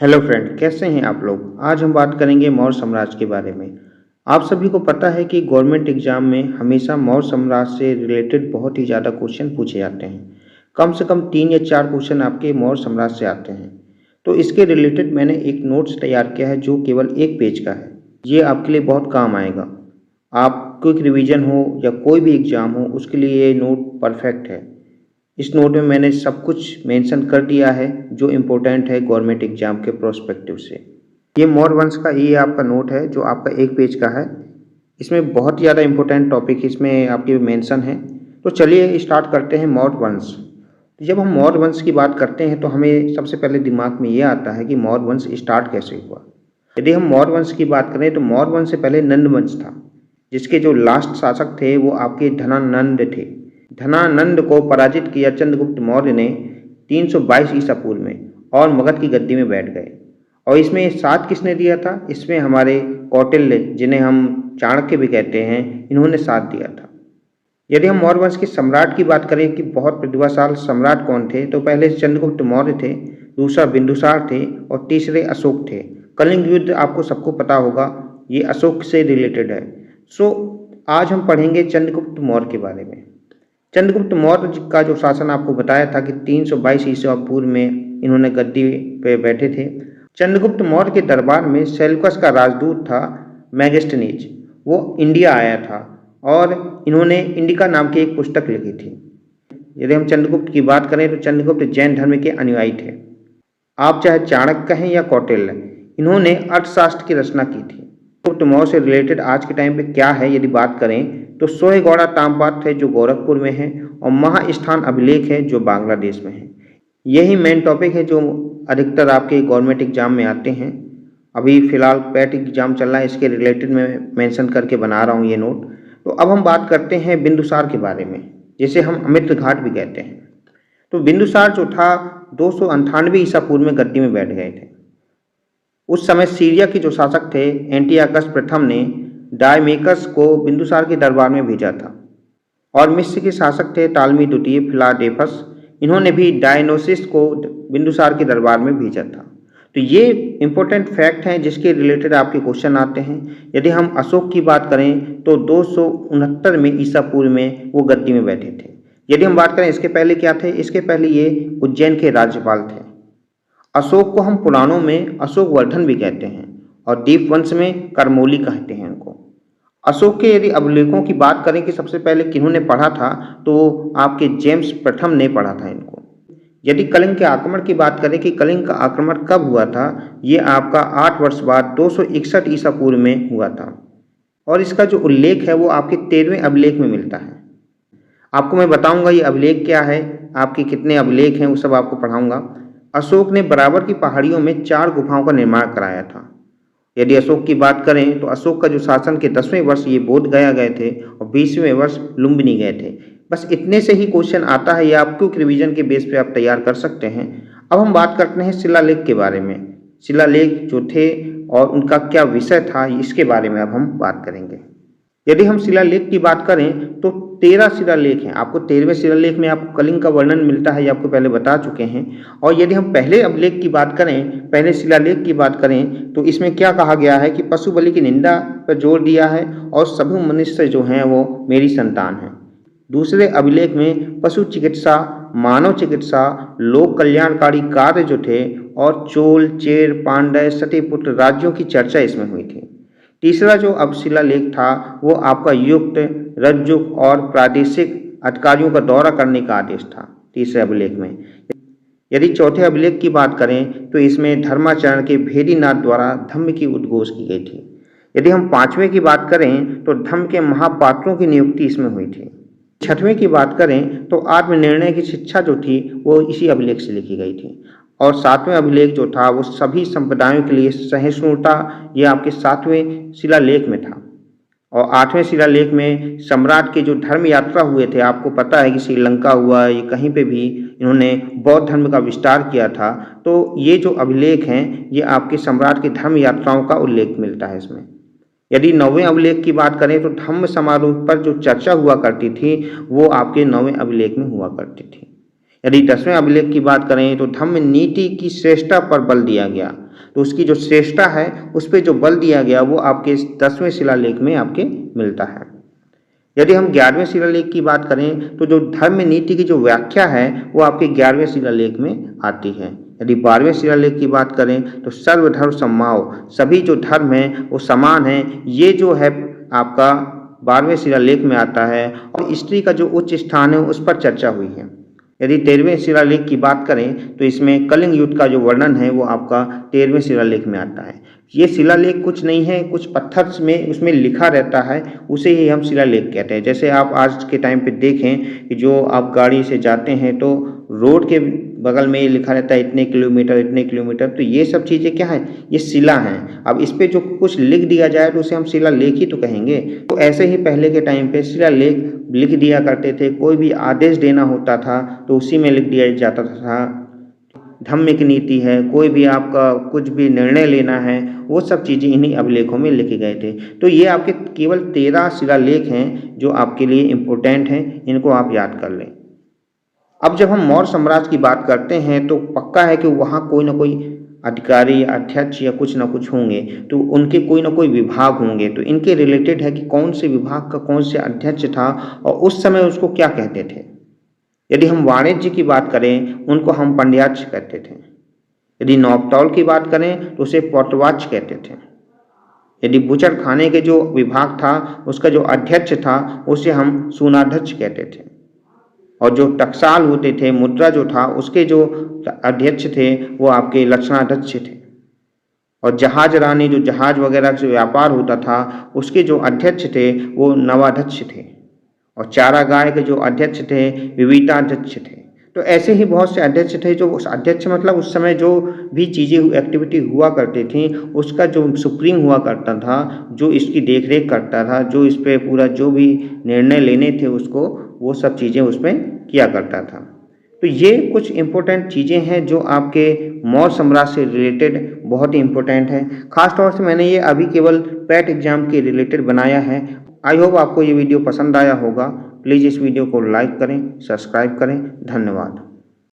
Hello friend, कैसे हैं आप लोग। आज हम बात करेंगे मौर्य साम्राज्य के बारे में। आप सभी को पता है कि गवर्नमेंट एग्जाम में हमेशा मौर्य साम्राज्य से रिलेटेड बहुत ही ज़्यादा क्वेश्चन पूछे जाते हैं। कम से कम 3 या 4 क्वेश्चन आपके मौर्य साम्राज्य से आते हैं। तो इसके रिलेटेड मैंने एक नोट्स तैयार किया है जो केवल 1 पेज का है। ये आपके लिए बहुत काम आएगा। आप क्विक रिवीजन हो या कोई भी एग्ज़ाम हो उसके लिए ये नोट परफेक्ट है। इस नोट में मैंने सब कुछ मेंशन कर दिया है जो इम्पोर्टेंट है गवर्नमेंट एग्जाम के प्रोस्पेक्टिव से। ये मौर्य वंश का ये आपका नोट है जो आपका 1 पेज का है। इसमें बहुत ज़्यादा इम्पोर्टेंट टॉपिक इसमें आपके मेंशन है। तो चलिए स्टार्ट करते हैं मौर्य वंश। तो जब हम मौर्य वंश की बात करते हैं तो हमें सबसे पहले दिमाग में ये आता है कि मौर्य वंश स्टार्ट कैसे हुआ। यदि हम मौर्य वंश की बात करें तो मौर्य वंश से पहले नंद वंश था, जिसके जो लास्ट शासक थे वो आपके धनानंद थे। धनानंद को पराजित किया चंद्रगुप्त मौर्य ने 322 ईसा पूर्व में और मगध की गद्दी में बैठ गए। और इसमें साथ किसने दिया था? इसमें हमारे कौटिल्य, जिन्हें हम चाणक्य भी कहते हैं, इन्होंने साथ दिया था। यदि हम मौर्य वंश के सम्राट की बात करें कि बहुत प्रतिभाशाली सम्राट कौन थे, तो पहले चंद्रगुप्त मौर्य थे, दूसरा बिंदुसार थे और तीसरे अशोक थे। कलिंग युद्ध आपको सबको पता होगा, ये अशोक से रिलेटेड है। सो आज हम पढ़ेंगे चंद्रगुप्त मौर्य के बारे में। चंद्रगुप्त मौर्य का जो शासन आपको बताया था कि 322 ईसा पूर्व में इन्होंने गद्दी पे बैठे थे। चंद्रगुप्त मौर्य के दरबार में सेल्यूकस का राजदूत था मैगस्टनीज। वो इंडिया आया था और इन्होंने इंडिका नाम की एक पुस्तक लिखी थी। यदि हम चंद्रगुप्त की बात करें तो चंद्रगुप्त जैन धर्म के अनुयायी थे। आप चाहे चाणक्य कहें या कौटिल्य, इन्होंने अर्थशास्त्र की रचना की थी। चंद्रगुप्त मौर्य से रिलेटेड आज के टाइम पे क्या है यदि बात करें तो सोहेगौड़ा ताम्रपात्र है जो गोरखपुर में है और महास्थान अभिलेख है जो बांग्लादेश में है। यही मेन टॉपिक है जो अधिकतर आपके गवर्नमेंट एग्जाम में आते हैं। अभी फिलहाल पैट एग्जाम चल रहा है, इसके रिलेटेड मैं मेंशन करके बना रहा हूँ ये नोट। तो अब हम बात करते हैं बिंदुसार के बारे में, जिसे हम अमित्र घाट भी कहते हैं। तो बिंदुसार जो था 298 ईसा पूर्व में गद्दी में बैठ गए थे। उस समय सीरिया के जो शासक थे एंटियाकस प्रथम ने डायमेकस को बिंदुसार के दरबार में भेजा था। और मिस्र के शासक थे टालमी द्वितीय फिलाडेल्फस, इन्होंने भी डायनोसिस को बिंदुसार के दरबार में भेजा था। तो ये इंपॉर्टेंट फैक्ट हैं जिसके रिलेटेड आपके क्वेश्चन आते हैं। यदि हम अशोक की बात करें तो 269 में ईसा पूर्व में वो गद्दी में बैठे थे। यदि हम बात करें इसके पहले क्या थे, इसके पहले ये उज्जैन के राज्यपाल थे। अशोक को हम पुराणों में अशोक वर्धन भी कहते हैं और दीपवंश में करमोली कहते हैं इनको। अशोक के यदि अभिलेखों की बात करें कि सबसे पहले किन्होंने पढ़ा था, तो आपके जेम्स प्रथम ने पढ़ा था इनको। यदि कलिंग के आक्रमण की बात करें कि कलिंग का आक्रमण कब हुआ था, ये आपका 8 वर्ष बाद 261 ईसा पूर्व में हुआ था। और इसका जो उल्लेख है वो आपके 13वें अभिलेख में मिलता है। आपको मैं बताऊंगा ये अभिलेख क्या है, आपके कितने अभिलेख हैं वो सब आपको पढ़ाऊंगा। अशोक ने बराबर की पहाड़ियों में 4 गुफाओं का निर्माण कराया था। यदि अशोक की बात करें तो अशोक का जो शासन के 10वें वर्ष ये बोध गया गए थे और 20वें वर्ष लुम्बिनी गए थे। बस इतने से ही क्वेश्चन आता है, या आप क्विक रिवीजन के बेस पे आप तैयार कर सकते हैं। अब हम बात करते हैं शिलालेख के बारे में। शिलालेख जो थे और उनका क्या विषय था, इसके बारे में अब हम बात करेंगे। यदि हम शिलालेख की बात करें तो 13 शिलालेख हैं। आपको 13वें शिलालेख में आपको कलिंग का वर्णन मिलता है, ये आपको पहले बता चुके हैं। और यदि हम पहले अभिलेख की बात करें, पहले शिलालेख की बात करें, तो इसमें क्या कहा गया है कि पशु बलि की निंदा पर जोर दिया है और सभी मनुष्य जो हैं वो मेरी संतान हैं। दूसरे अभिलेख में पशु चिकित्सा, मानव चिकित्सा, लोक कल्याणकारी कार्य जो थे और चोल, चेर, पांड्य, सतीपुत्र राज्यों की चर्चा इसमें हुई थी। तीसरा जो अब शिलालेख था वो आपका युक्त, रज्जुक और प्रादेशिक अधिकारियों का दौरा करने का आदेश था तीसरे अभिलेख में। यदि चौथे अभिलेख की बात करें तो इसमें धर्माचरण के भेदीनाथ द्वारा धम्म की उद्घोष की गई थी। यदि हम 5वें की बात करें तो धम्म के महापात्रों की नियुक्ति इसमें हुई थी। 6वें की बात करें तो आत्मनिर्णय की शिक्षा जो थी वो इसी अभिलेख से लिखी गई थी। और 7वें अभिलेख जो था वो सभी संप्रदायों के लिए सहिष्णुता, ये आपके 7वें शिलालेख में था। और 8वें शिलालेख में सम्राट के जो धर्म यात्रा हुए थे, आपको पता है कि श्रीलंका हुआ, ये कहीं पे भी इन्होंने बौद्ध धर्म का विस्तार किया था। तो ये जो अभिलेख हैं ये आपके सम्राट की धर्म यात्राओं का उल्लेख मिलता है इसमें। यदि 9वें अभिलेख की बात करें तो धम्म समारोह पर जो चर्चा हुआ करती थी वो आपके 9वें अभिलेख में हुआ करती थी। यदि 10वें अभिलेख की बात करें तो धम्म नीति की श्रेष्ठता पर बल दिया गया। तो उसकी जो श्रेष्ठता है उस पर जो बल दिया गया वो आपके 10वें शिलालेख में आपके मिलता है। यदि हम 11वें शिलालेख की बात करें तो जो धर्म नीति की जो व्याख्या है वो आपके 11वें शिलालेख में आती है। यदि 12वें शिलालेख की बात करें तो सर्वधर्म समभाव, सभी जो धर्म हैं वो समान हैं, ये जो है आपका 12वें शिलालेख में आता है और स्त्री का जो उच्च स्थान है उस पर चर्चा हुई है। यदि 13वें शिलालेख की बात करें तो इसमें कलिंग युद्ध का जो वर्णन है वो आपका 13वें शिलालेख में आता है। ये शिलालेख कुछ नहीं है, कुछ पत्थर में उसमें लिखा रहता है, उसे ही हम शिलालेख कहते हैं। जैसे आप आज के टाइम पे देखें कि जो आप गाड़ी से जाते हैं तो रोड के बगल में ये लिखा रहता है इतने किलोमीटर, तो ये सब चीज़ें क्या है, ये शिला हैं। अब इस पे जो कुछ लिख दिया जाए तो उसे हम शिलालेख ही तो कहेंगे। तो ऐसे ही पहले के टाइम पे शिलालेख लिख दिया करते थे, कोई भी आदेश देना होता था तो उसी में लिख दिया जाता था। धार्मिक नीति है, कोई भी आपका कुछ भी निर्णय लेना है, वो सब चीज़ें इन्हीं अभिलेखों में लिखे गए थे। तो ये आपके केवल 13 शिलालेख हैं जो आपके लिए इम्पोर्टेंट हैं, इनको आप याद कर लें। अब जब हम मौर्य साम्राज्य की बात करते हैं तो पक्का है कि वहाँ कोई ना कोई अधिकारी या अध्यक्ष या कुछ ना कुछ होंगे, तो उनके कोई ना कोई विभाग होंगे। तो इनके रिलेटेड है कि कौन से विभाग का कौन से अध्यक्ष था और उस समय उसको क्या कहते थे। यदि हम वाणिज्य की बात करें उनको हम पंड्याक्ष कहते थे। यदि नौबतौल की बात करें तो उसे पौटवाच कहते थे। यदि बुचड़ खाने के जो विभाग था उसका जो अध्यक्ष था उसे हम सूनाध्यक्ष कहते थे। और जो टकसाल होते थे, मुद्रा जो था उसके जो अध्यक्ष थे वो आपके लक्षणाध्यक्ष थे। और जहाज रानी जो जहाज वगैरह से व्यापार होता था उसके जो अध्यक्ष थे वो नवाध्यक्ष थे। और चारागाह के जो अध्यक्ष थे विविताध्यक्ष थे। तो ऐसे ही बहुत से अध्यक्ष थे जो उस अध्यक्ष मतलब उस समय जो भी चीज़ें एक्टिविटी हुआ करती थी उसका जो सुप्रीम हुआ करता था, जो इसकी देखरेख करता था, जो इस पे पूरा जो भी निर्णय लेने थे उसको वो सब चीज़ें उसमें किया करता था। तो ये कुछ इम्पोर्टेंट चीज़ें हैं जो आपके मौर्य साम्राज्य से रिलेटेड बहुत ही इम्पोर्टेंट है। खास तौर से मैंने ये अभी केवल पैट एग्जाम के रिलेटेड बनाया है। आई होप आपको ये वीडियो पसंद आया होगा। प्लीज़ इस वीडियो को लाइक करें, सब्सक्राइब करें। धन्यवाद।